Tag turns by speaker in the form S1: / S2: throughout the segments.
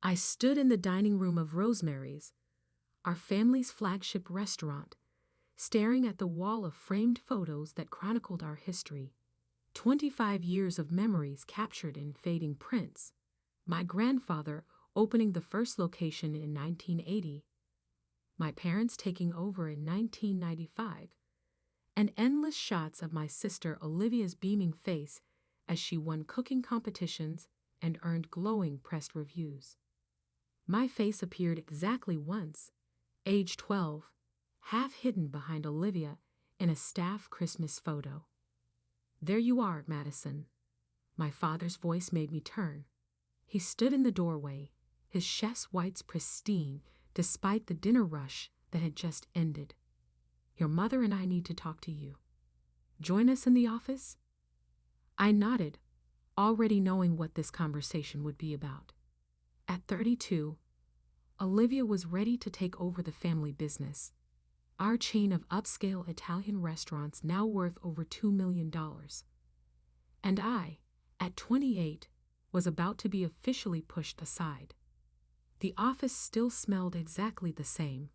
S1: I stood in the dining room of Rosemary's, our family's flagship restaurant, staring at the wall of framed photos that chronicled our history. 25 years of memories captured in fading prints. My grandfather opening the first location in 1980, my parents taking over in 1995, and endless shots of my sister Olivia's beaming face as she won cooking competitions and earned glowing press reviews. My face appeared exactly once, age 12, half hidden behind Olivia in a staff Christmas photo. "There you are, Madison." My father's voice made me turn. He stood in the doorway, his chest whites pristine despite the dinner rush that had just ended. "Your mother and I need to talk to you. Join us in the office?" I nodded, already knowing what this conversation would be about. At 32, Olivia was ready to take over the family business, our chain of upscale Italian restaurants now worth over $2 million. And I, at 28, was about to be officially pushed aside. The office still smelled exactly the same.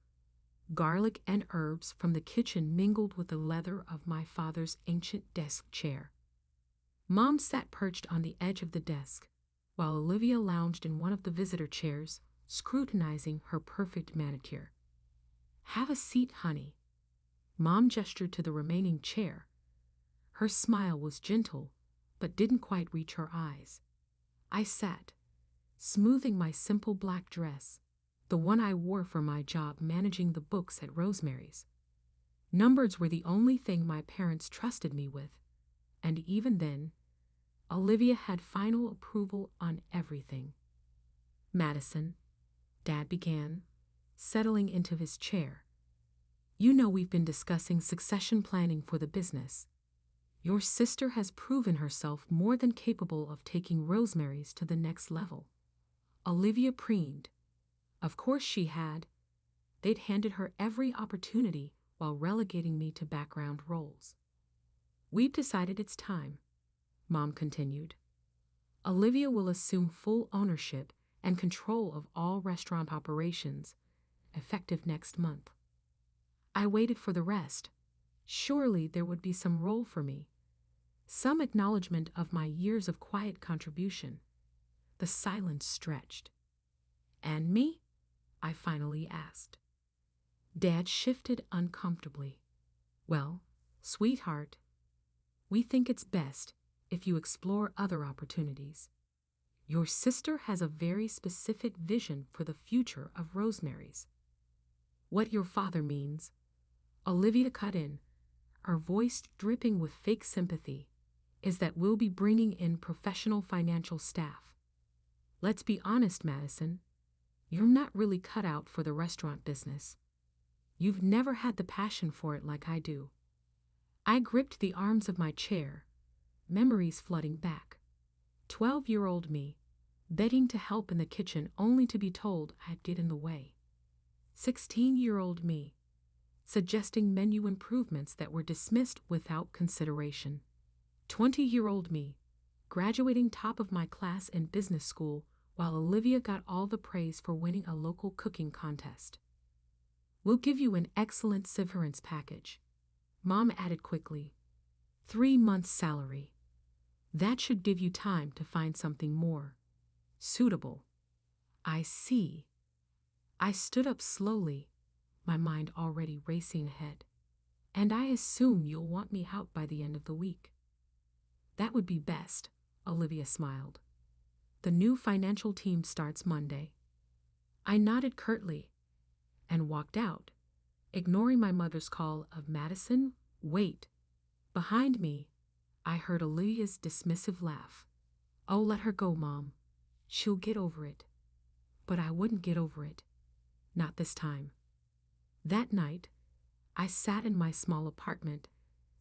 S1: Garlic and herbs from the kitchen mingled with the leather of my father's ancient desk chair. Mom sat perched on the edge of the desk, while Olivia lounged in one of the visitor chairs, scrutinizing her perfect manicure. "Have a seat, honey." Mom gestured to the remaining chair. Her smile was gentle, but didn't quite reach her eyes. I sat, smoothing my simple black dress, the one I wore for my job managing the books at Rosemary's. Numbers were the only thing my parents trusted me with, and even then, Olivia had final approval on everything. "Madison," Dad began, settling into his chair, "you know we've been discussing succession planning for the business. Your sister has proven herself more than capable of taking Rosemary's to the next level." Olivia preened. Of course she had. They'd handed her every opportunity while relegating me to background roles. "We've decided it's time," Mom continued. "Olivia will assume full ownership and control of all restaurant operations, effective next month." I waited for the rest. Surely there would be some role for me, some acknowledgement of my years of quiet contribution. The silence stretched. "And me?" I finally asked. Dad shifted uncomfortably. "Well, sweetheart, we think it's best if you explore other opportunities. Your sister has a very specific vision for the future of Rosemary's." "What your father means," Olivia cut in, her voice dripping with fake sympathy, "is that we'll be bringing in professional financial staff. Let's be honest, Madison, you're not really cut out for the restaurant business. You've never had the passion for it like I do." I gripped the arms of my chair, memories flooding back. 12-year-old me, begging to help in the kitchen only to be told I'd get in the way. 16-year-old me, suggesting menu improvements that were dismissed without consideration. 20-year-old me, graduating top of my class in business school while Olivia got all the praise for winning a local cooking contest. "We'll give you an excellent severance package," Mom added quickly. 3 months' salary. That should give you time to find something more suitable." "I see." I stood up slowly, my mind already racing ahead. "And I assume you'll want me out by the end of the week." "That would be best," Olivia smiled. "The new financial team starts Monday." I nodded curtly and walked out, ignoring my mother's call of "Madison, wait." Behind me, I heard Olivia's dismissive laugh. "Oh, let her go, Mom. She'll get over it." But I wouldn't get over it. Not this time. That night, I sat in my small apartment,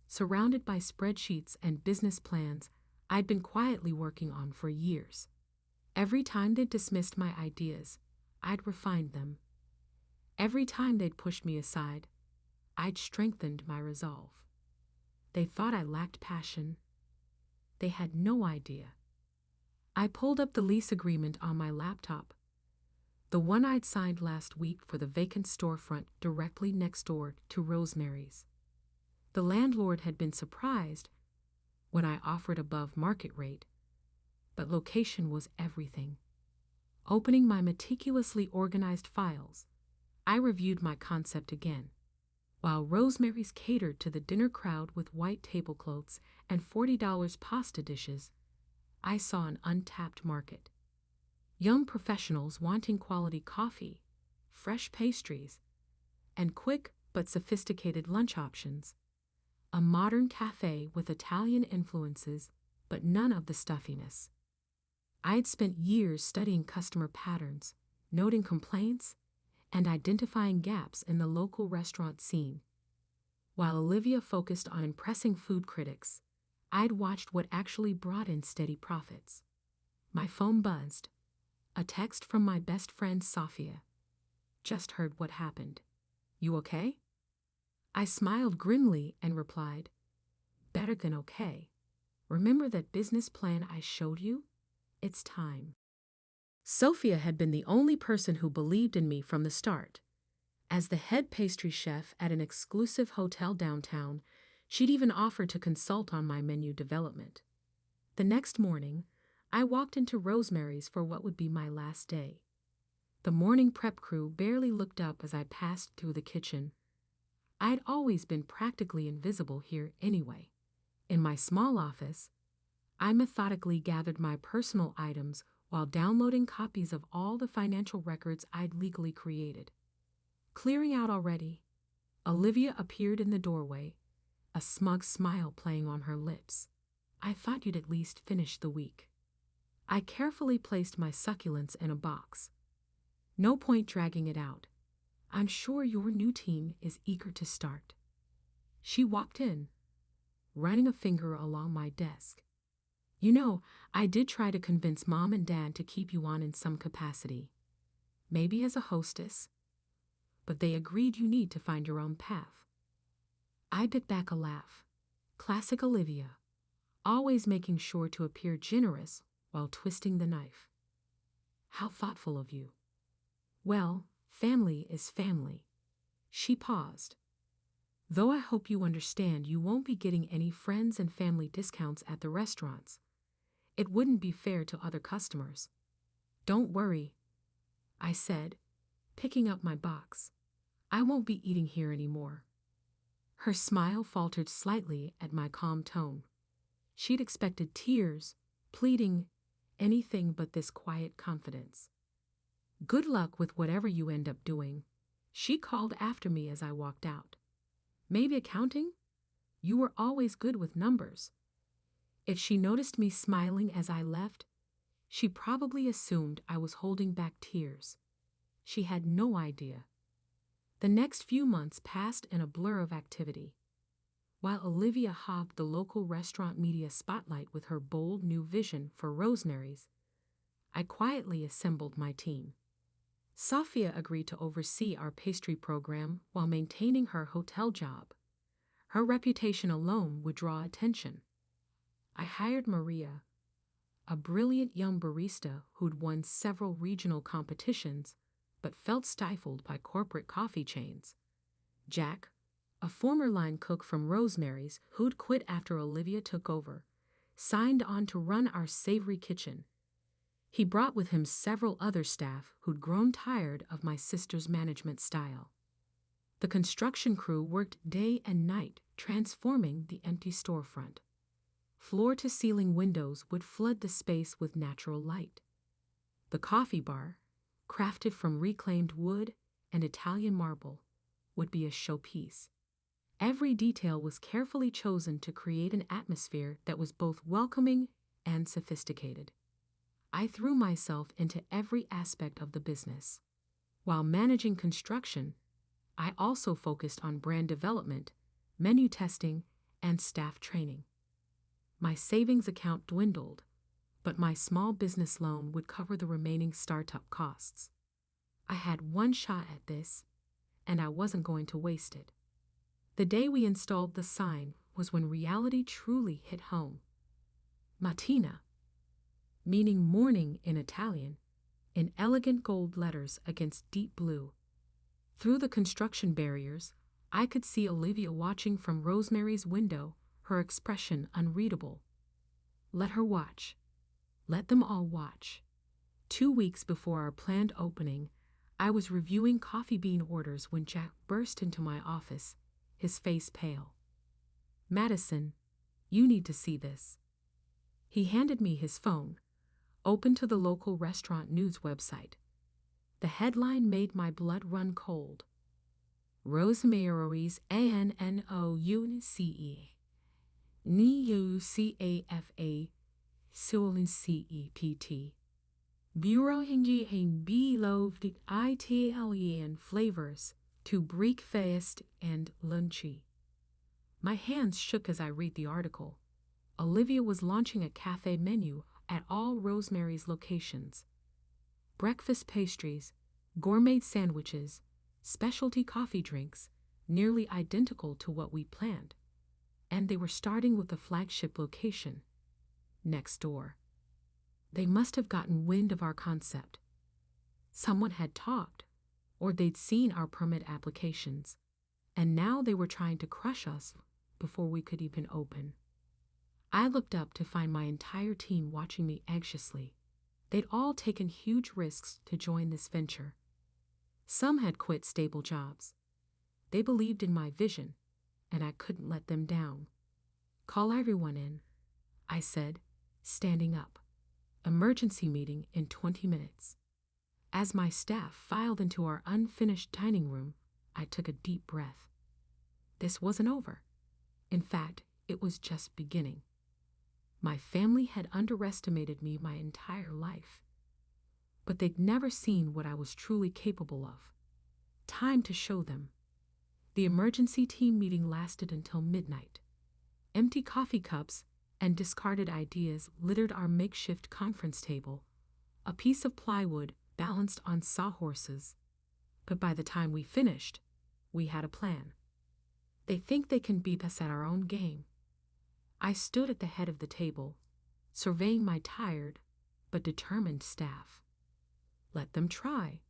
S1: surrounded by spreadsheets and business plans I'd been quietly working on for years. Every time they dismissed my ideas, I'd refined them. Every time they'd pushed me aside, I'd strengthened my resolve. They thought I lacked passion. They had no idea. I pulled up the lease agreement on my laptop, The one I'd signed last week for the vacant storefront directly next door to Rosemary's. The landlord had been surprised when I offered above market rate, but location was everything. Opening my meticulously organized files, I reviewed my concept again. While Rosemary's catered to the dinner crowd with white tablecloths and $40 pasta dishes, I saw an untapped market. Young professionals wanting quality coffee, fresh pastries, and quick but sophisticated lunch options. A modern cafe with Italian influences, but none of the stuffiness. I'd spent years studying customer patterns, noting complaints, and identifying gaps in the local restaurant scene. While Olivia focused on impressing food critics, I'd watched what actually brought in steady profits. My phone buzzed. A text from my best friend Sophia. Just heard what happened. You okay? I smiled grimly and replied, better than okay. Remember that business plan I showed you? It's time. Sophia had been the only person who believed in me from the start. As the head pastry chef at an exclusive hotel downtown, she'd even offered to consult on my menu development. The next morning, I walked into Rosemary's for what would be my last day. The morning prep crew barely looked up as I passed through the kitchen. I'd always been practically invisible here anyway. In my small office, I methodically gathered my personal items while downloading copies of all the financial records I'd legally created. Clearing out already, Olivia appeared in the doorway, a smug smile playing on her lips. I thought you'd at least finish the week. I carefully placed my succulents in a box. No point dragging it out. I'm sure your new team is eager to start. She walked in, running a finger along my desk. You know, I did try to convince Mom and Dad to keep you on in some capacity. Maybe as a hostess, but they agreed you need to find your own path. I bit back a laugh. Classic Olivia, always making sure to appear generous while twisting the knife. How thoughtful of you. Well, family is family. She paused. Though I hope you understand you won't be getting any friends and family discounts at the restaurants. It wouldn't be fair to other customers. Don't worry, I said, picking up my box. I won't be eating here anymore. Her smile faltered slightly at my calm tone. She'd expected tears, pleading, anything but this quiet confidence. Good luck with whatever you end up doing, she called after me as I walked out. Maybe accounting? You were always good with numbers. If she noticed me smiling as I left, she probably assumed I was holding back tears. She had no idea. The next few months passed in a blur of activity. While Olivia hogged the local restaurant media spotlight with her bold new vision for Rosemary's, I quietly assembled my team. Sophia agreed to oversee our pastry program while maintaining her hotel job. Her reputation alone would draw attention. I hired Maria, a brilliant young barista who'd won several regional competitions but felt stifled by corporate coffee chains. Jack, a former line cook from Rosemary's who'd quit after Olivia took over, signed on to run our savory kitchen. He brought with him several other staff who'd grown tired of my sister's management style. The construction crew worked day and night transforming the empty storefront. Floor-to-ceiling windows would flood the space with natural light. The coffee bar, crafted from reclaimed wood and Italian marble, would be a showpiece. Every detail was carefully chosen to create an atmosphere that was both welcoming and sophisticated. I threw myself into every aspect of the business. While managing construction, I also focused on brand development, menu testing, and staff training. My savings account dwindled, but my small business loan would cover the remaining startup costs. I had one shot at this, and I wasn't going to waste it. The day we installed the sign was when reality truly hit home. Matina, meaning morning in Italian, in elegant gold letters against deep blue. Through the construction barriers, I could see Olivia watching from Rosemary's window, her expression unreadable. Let her watch. Let them all watch. 2 weeks before our planned opening, I was reviewing coffee bean orders when Jack burst into my office, his face pale. "Madison, you need to see this." He handed me his phone, open to the local restaurant news website. The headline made my blood run cold. Rosemary's ANNOUNCE NEUCAFA CEPT Bureau and beloved Italian flavors to breakfast and lunchy. My hands shook as I read the article. Olivia was launching a cafe menu at all Rosemary's locations. Breakfast pastries, gourmet sandwiches, specialty coffee drinks, nearly identical to what we planned. And they were starting with the flagship location, next door. They must have gotten wind of our concept. Someone had talked, or they'd seen our permit applications, and now they were trying to crush us before we could even open. I looked up to find my entire team watching me anxiously. They'd all taken huge risks to join this venture. Some had quit stable jobs. They believed in my vision, and I couldn't let them down. "Call everyone in," I said, standing up. "Emergency meeting in 20 minutes. As my staff filed into our unfinished dining room, I took a deep breath. This wasn't over. In fact, it was just beginning. My family had underestimated me my entire life, but they'd never seen what I was truly capable of. Time to show them. The emergency team meeting lasted until midnight. Empty coffee cups and discarded ideas littered our makeshift conference table, a piece of plywood balanced on sawhorses. But by the time we finished, we had a plan. They think they can beat us at our own game. I stood at the head of the table, surveying my tired but determined staff. Let them try.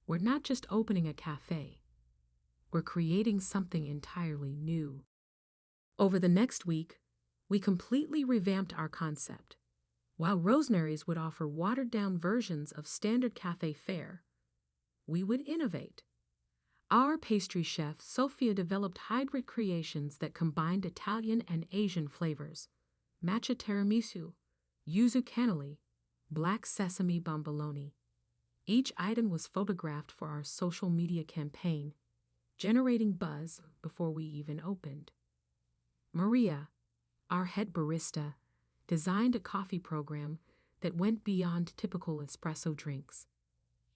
S1: We're not just opening a cafe. We're creating something entirely new. Over the next week, we completely revamped our concept. While Rosemary's would offer watered-down versions of standard cafe fare, we would innovate. Our pastry chef, Sophia, developed hybrid creations that combined Italian and Asian flavors: matcha tiramisu, yuzu cannoli, black sesame bomboloni. Each item was photographed for our social media campaign, generating buzz before we even opened. Maria, our head barista, designed a coffee program that went beyond typical espresso drinks.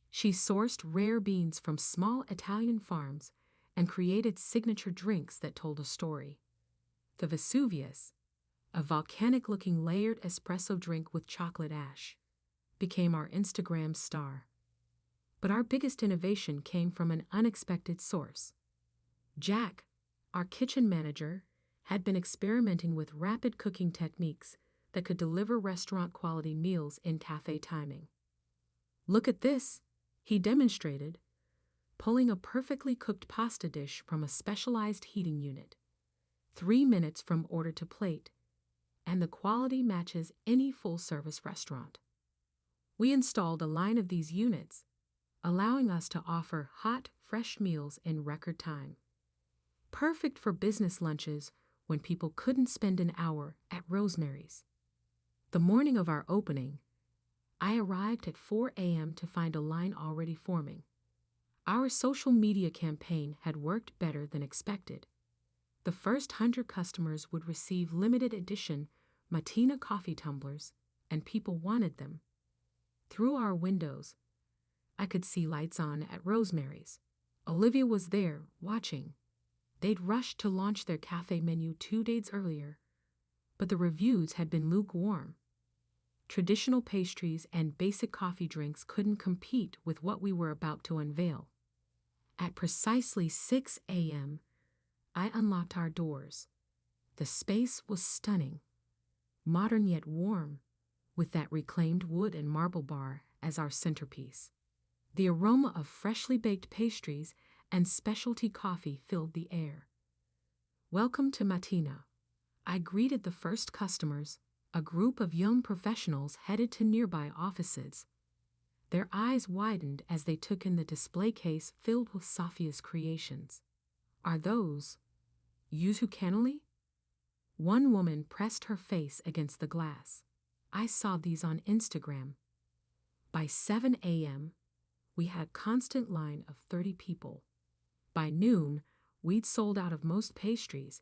S1: She sourced rare beans from small Italian farms and created signature drinks that told a story. The Vesuvius, a volcanic-looking layered espresso drink with chocolate ash, became our Instagram star. But our biggest innovation came from an unexpected source. Jack, our kitchen manager, had been experimenting with rapid cooking techniques that could deliver restaurant-quality meals in cafe timing. "Look at this," he demonstrated, pulling a perfectly cooked pasta dish from a specialized heating unit. 3 minutes from order to plate, and the quality matches any full-service restaurant. We installed a line of these units, allowing us to offer hot, fresh meals in record time. Perfect for business lunches when people couldn't spend an hour at Rosemary's. The morning of our opening, I arrived at 4 a.m. to find a line already forming. Our social media campaign had worked better than expected. The first 100 customers would receive limited edition Matina coffee tumblers, and people wanted them. Through our windows, I could see lights on at Rosemary's. Olivia was there, watching. They'd rushed to launch their cafe menu 2 days earlier, but the reviews had been lukewarm. Traditional pastries and basic coffee drinks couldn't compete with what we were about to unveil. At precisely 6 a.m., I unlocked our doors. The space was stunning, modern yet warm, with that reclaimed wood and marble bar as our centerpiece. The aroma of freshly baked pastries and specialty coffee filled the air. "Welcome to Matina," I greeted the first customers, a group of young professionals headed to nearby offices. Their eyes widened as they took in the display case filled with Sophia's creations. "Are those yuzu cannoli?" One woman pressed her face against the glass. "I saw these on Instagram." By 7 a.m., we had a constant line of 30 people. By noon, we'd sold out of most pastries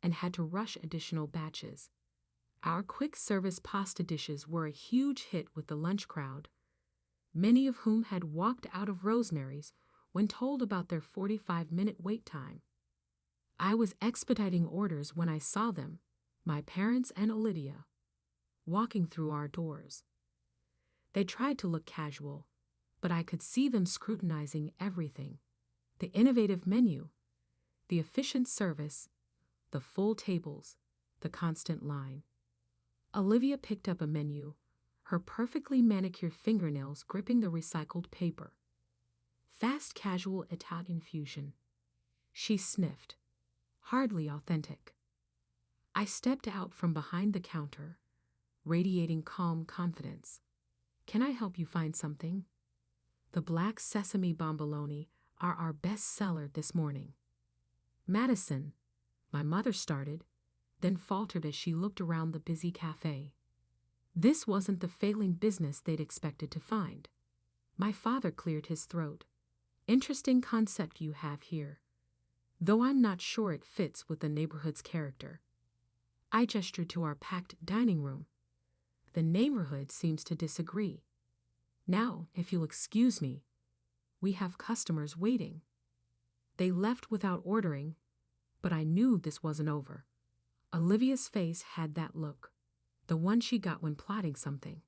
S1: and had to rush additional batches. Our quick-service pasta dishes were a huge hit with the lunch crowd, many of whom had walked out of Rosemary's when told about their 45-minute wait time. I was expediting orders when I saw them, my parents and Olivia, walking through our doors. They tried to look casual, but I could see them scrutinizing everything: the innovative menu, the efficient service, the full tables, the constant line. Olivia picked up a menu, her perfectly manicured fingernails gripping the recycled paper. "Fast casual Italian fusion." She sniffed. "Hardly authentic." I stepped out from behind the counter, radiating calm confidence. "Can I help you find something?" "The black sesame bomboloni are our best seller this morning." "Madison," my mother started, then faltered as she looked around the busy cafe. This wasn't the failing business they'd expected to find. My father cleared his throat. "Interesting concept you have here, though I'm not sure it fits with the neighborhood's character." I gestured to our packed dining room. "The neighborhood seems to disagree. Now, if you'll excuse me, we have customers waiting." They left without ordering, but I knew this wasn't over. Olivia's face had that look, the one she got when plotting something.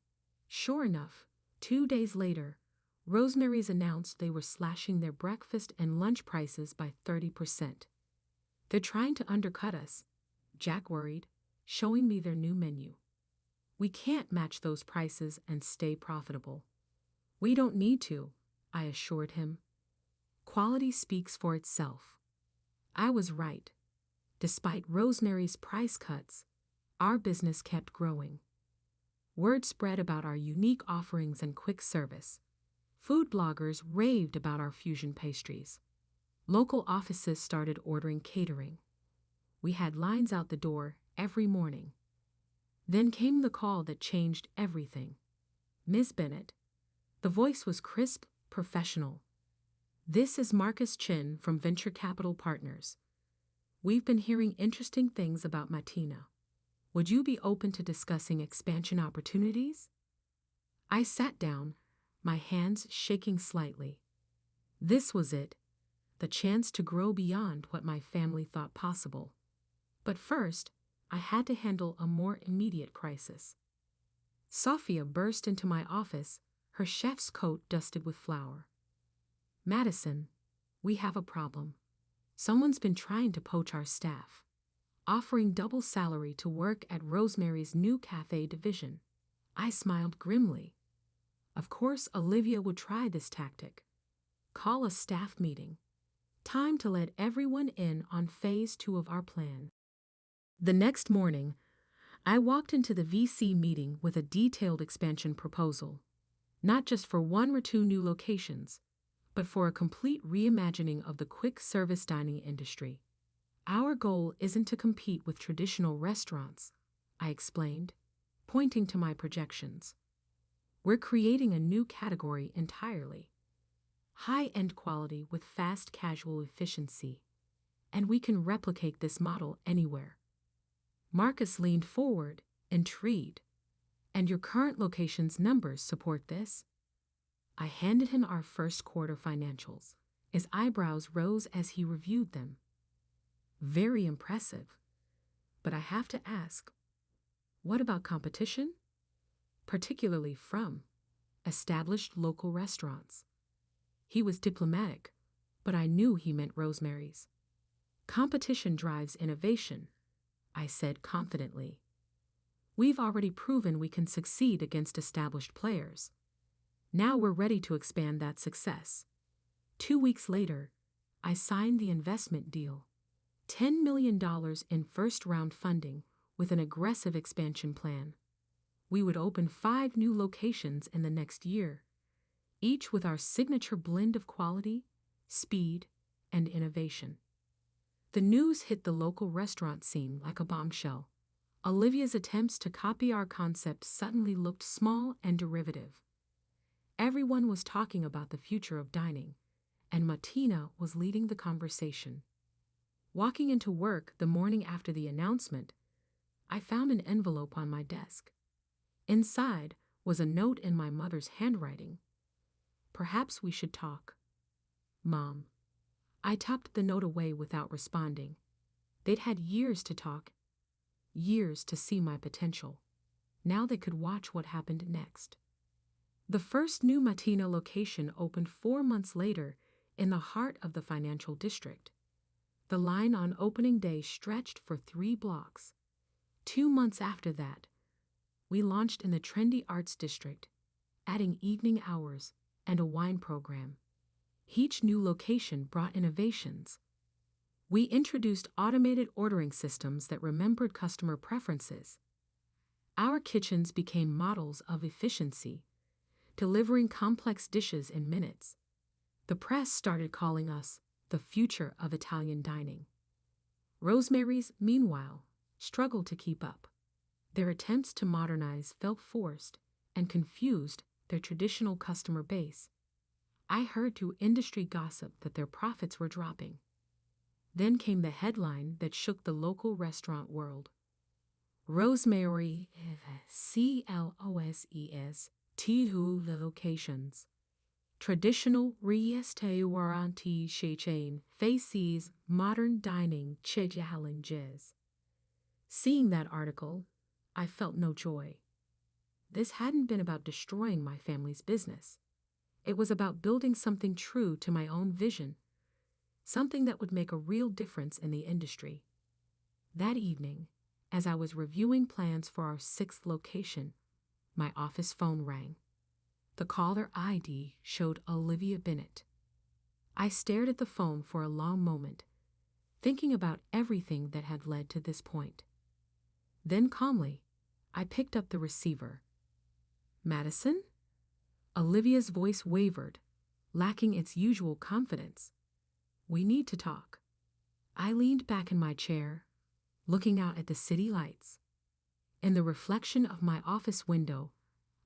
S1: Sure enough, 2 days later, Rosemary's announced they were slashing their breakfast and lunch prices by 30%. "They're trying to undercut us," Jack worried, showing me their new menu. "We can't match those prices and stay profitable." "We don't need to," I assured him. "Quality speaks for itself." I was right. Despite Rosemary's price cuts, our business kept growing. Word spread about our unique offerings and quick service. Food bloggers raved about our fusion pastries. Local offices started ordering catering. We had lines out the door every morning. Then came the call that changed everything. "Ms. Bennett." The voice was crisp, professional. "This is Marcus Chin from Venture Capital Partners. We've been hearing interesting things about Matina. Would you be open to discussing expansion opportunities?" I sat down, my hands shaking slightly. This was it, the chance to grow beyond what my family thought possible. But first, I had to handle a more immediate crisis. Sophia burst into my office, her chef's coat dusted with flour. "Madison, we have a problem. Someone's been trying to poach our staff, offering double salary to work at Rosemary's new cafe division." I smiled grimly. Of course Olivia would try this tactic. Call a staff meeting. Time to let everyone in on phase 2 of our plan. The next morning, I walked into the VC meeting with a detailed expansion proposal, not just for 1 or 2 new locations, but for a complete reimagining of the quick-service dining industry. "Our goal isn't to compete with traditional restaurants," I explained, pointing to my projections. "We're creating a new category entirely. High-end quality with fast casual efficiency. And we can replicate this model anywhere." Marcus leaned forward, intrigued. "And your current location's numbers support this?" I handed him our first quarter financials. His eyebrows rose as he reviewed them. "Very impressive. But I have to ask, what about competition? Particularly from established local restaurants." He was diplomatic, but I knew he meant Rosemary's. "Competition drives innovation," I said confidently. "We've already proven we can succeed against established players." Now we're ready to expand that success. 2 weeks later, I signed the investment deal. $10 million in first-round funding with an aggressive expansion plan. We would open 5 new locations in the next year, each with our signature blend of quality, speed, and innovation. The news hit the local restaurant scene like a bombshell. Olivia's attempts to copy our concept suddenly looked small and derivative. Everyone was talking about the future of dining, and Matina was leading the conversation. Walking into work the morning after the announcement, I found an envelope on my desk. Inside was a note in my mother's handwriting. "Perhaps we should talk, Mom." I tucked the note away without responding. They'd had years to talk, years to see my potential. Now they could watch what happened next. The first new Matina location opened 4 months later in the heart of the financial district. The line on opening day stretched for 3 blocks. 2 months after that, we launched in the trendy arts district, adding evening hours and a wine program. Each new location brought innovations. We introduced automated ordering systems that remembered customer preferences. Our kitchens became models of efficiency, delivering complex dishes in minutes. The press started calling us the future of Italian dining. Rosemary's, meanwhile, struggled to keep up. Their attempts to modernize felt forced and confused their traditional customer base. I heard through industry gossip that their profits were dropping. Then came the headline that shook the local restaurant world. Rosemary closes 2 locations. Traditional restaurant chain faces modern dining challenges. Seeing that article, I felt no joy. This hadn't been about destroying my family's business. It was about building something true to my own vision, something that would make a real difference in the industry. That evening, as I was reviewing plans for our 6th location, my office phone rang. The caller ID showed Olivia Bennett. I stared at the phone for a long moment, thinking about everything that had led to this point. Then calmly, I picked up the receiver. "Madison?" Olivia's voice wavered, lacking its usual confidence. "We need to talk." I leaned back in my chair, looking out at the city lights. In the reflection of my office window,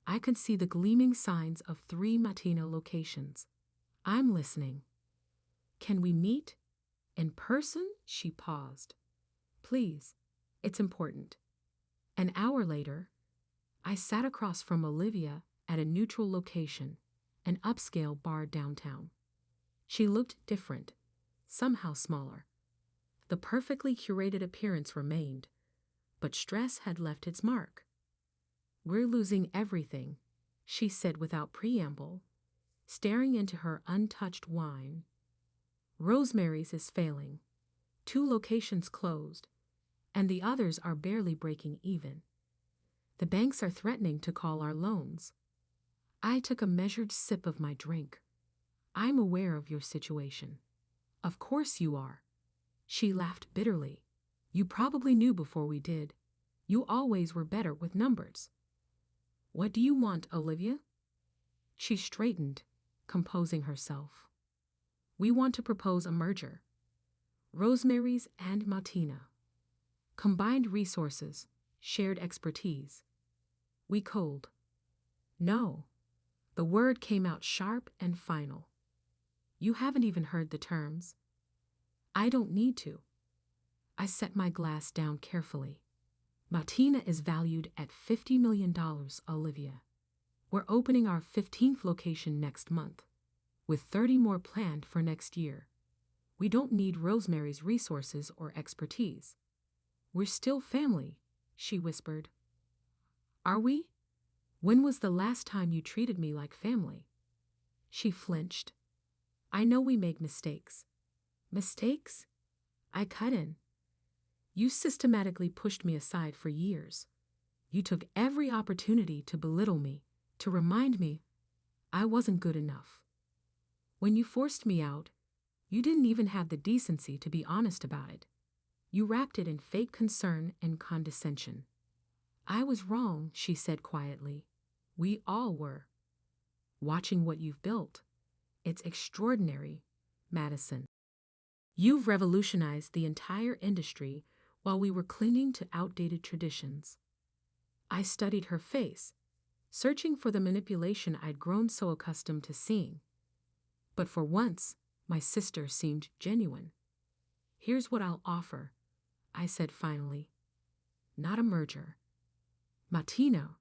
S1: I could see the gleaming signs of 3 Matina locations. "I'm listening." "Can we meet? In person?" She paused. "Please, it's important." An hour later, I sat across from Olivia at a neutral location, an upscale bar downtown. She looked different, somehow smaller. The perfectly curated appearance remained, but stress had left its mark. "We're losing everything," she said without preamble, staring into her untouched wine. "Rosemary's is failing. 2 locations closed, and the others are barely breaking even. The banks are threatening to call our loans." I took a measured sip of my drink. "I'm aware of your situation." "Of course you are." She laughed bitterly. "You probably knew before we did. You always were better with numbers." "What do you want, Olivia?" She straightened, composing herself. "We want to propose a merger. Rosemary's and Matina. Combined resources, shared expertise." We cold. "No." The word came out sharp and final. "You haven't even heard the terms." "I don't need to." I set my glass down carefully. "Matina is valued at $50 million, Olivia. We're opening our 15th location next month, with 30 more planned for next year. We don't need Rosemary's resources or expertise. We're still family," she whispered. "Are we? When was the last time you treated me like family?" She flinched. "I know we make mistakes." "Mistakes?" I cut in. "You systematically pushed me aside for years. You took every opportunity to belittle me, to remind me." I wasn't good enough. When you forced me out, you didn't even have the decency to be honest about it. You wrapped it in fake concern and condescension. I was wrong, she said quietly. We all were. Watching what you've built. It's extraordinary, Madison. You've revolutionized the entire industry while we were clinging to outdated traditions. I studied her face, searching for the manipulation I'd grown so accustomed to seeing. But for once, my sister seemed genuine. Here's what I'll offer, I said finally. Not a merger. Matina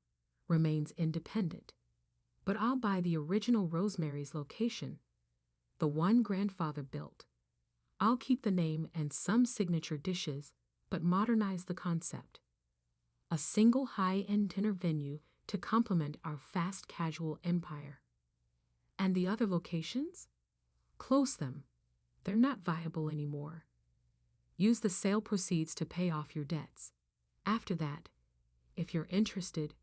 S1: remains independent, but I'll buy the original Rosemary's location, the one grandfather built. I'll keep the name and some signature dishes, but modernize the concept. A single high-end dinner venue to complement our fast casual empire. And the other locations? Close them. They're not viable anymore. Use the sale proceeds to pay off your debts. After that, if you're interested,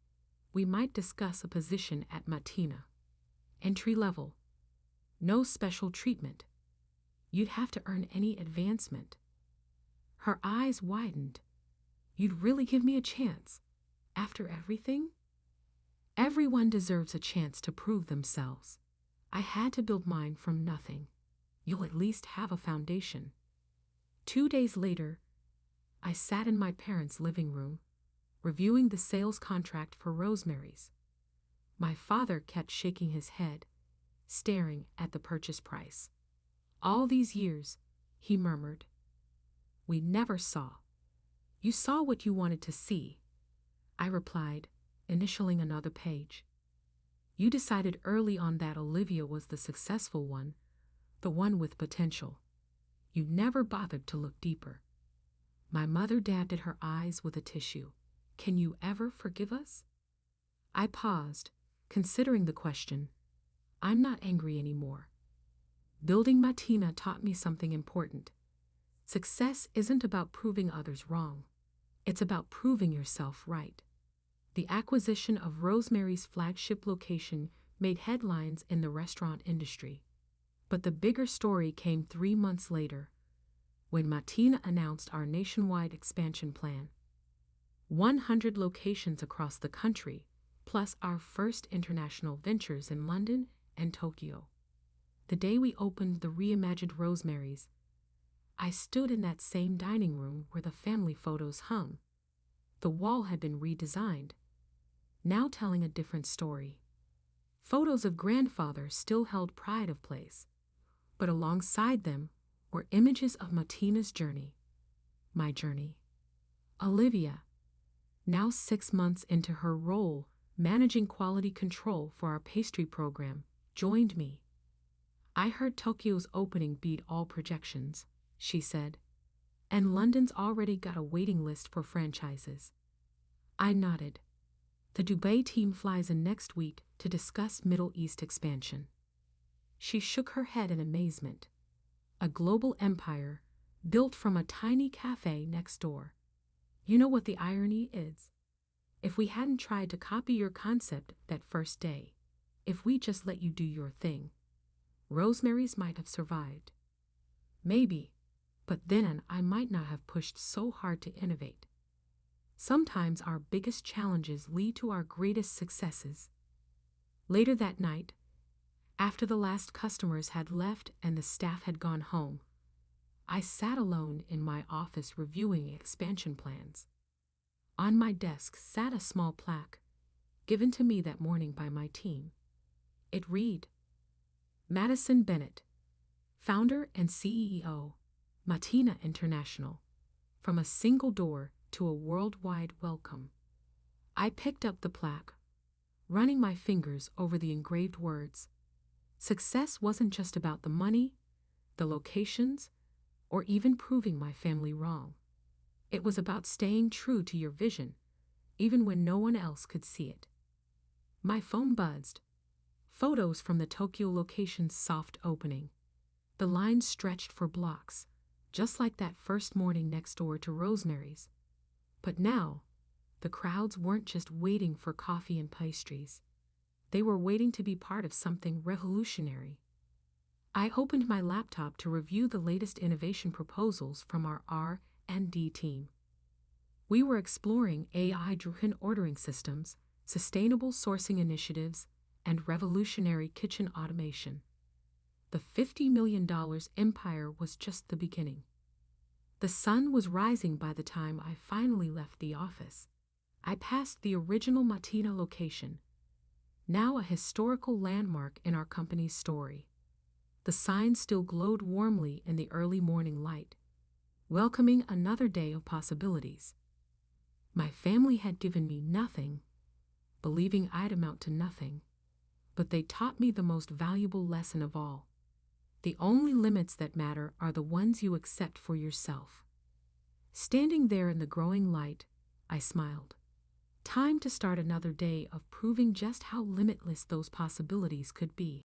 S1: we might discuss a position at Matina. Entry level. No special treatment. You'd have to earn any advancement. Her eyes widened. You'd really give me a chance? After everything? Everyone deserves a chance to prove themselves. I had to build mine from nothing. You'll at least have a foundation. 2 days later, I sat in my parents' living room, reviewing the sales contract for Rosemary's. My father kept shaking his head, staring at the purchase price. All these years, he murmured. We never saw. You saw what you wanted to see, I replied, initialing another page. You decided early on that Olivia was the successful one, the one with potential. You never bothered to look deeper. My mother dabbed at her eyes with a tissue. Can you ever forgive us? I paused, considering the question. I'm not angry anymore. Building Matina taught me something important. Success isn't about proving others wrong. It's about proving yourself right. The acquisition of Rosemary's flagship location made headlines in the restaurant industry. But the bigger story came 3 months later, when Matina announced our nationwide expansion plan. 100 locations across the country, plus our first international ventures in London and Tokyo. The day we opened the reimagined Rosemary's, I stood in that same dining room where the family photos hung. The wall had been redesigned, now telling a different story. Photos of grandfather still held pride of place, but alongside them were images of Matina's journey, my journey. Olivia, now 6 months into her role managing quality control for our pastry program, joined me. I heard Tokyo's opening beat all projections, she said, and London's already got a waiting list for franchises. I nodded. The Dubai team flies in next week to discuss Middle East expansion. She shook her head in amazement. A global empire built from a tiny cafe next door. You know what the irony is? If we hadn't tried to copy your concept that first day, if we just let you do your thing, Rosemary's might have survived. Maybe, but then I might not have pushed so hard to innovate. Sometimes our biggest challenges lead to our greatest successes. Later that night, after the last customers had left and the staff had gone home, I sat alone in my office reviewing expansion plans. On my desk sat a small plaque, given to me that morning by my team. It read, Madison Bennett, founder and CEO, Matina International, from a single door to a worldwide welcome. I picked up the plaque, running my fingers over the engraved words. Success wasn't just about the money, the locations, or even proving my family wrong. It was about staying true to your vision, even when no one else could see it. My phone buzzed. Photos from the Tokyo location's soft opening. The lines stretched for blocks, just like that first morning next door to Rosemary's. But now, the crowds weren't just waiting for coffee and pastries. They were waiting to be part of something revolutionary. I opened my laptop to review the latest innovation proposals from our R&D team. We were exploring AI-driven ordering systems, sustainable sourcing initiatives, and revolutionary kitchen automation. The $50 million empire was just the beginning. The sun was rising by the time I finally left the office. I passed the original Matina location, now a historical landmark in our company's story. The sign still glowed warmly in the early morning light, welcoming another day of possibilities. My family had given me nothing, believing I'd amount to nothing, but they taught me the most valuable lesson of all. The only limits that matter are the ones you accept for yourself. Standing there in the growing light, I smiled. Time to start another day of proving just how limitless those possibilities could be.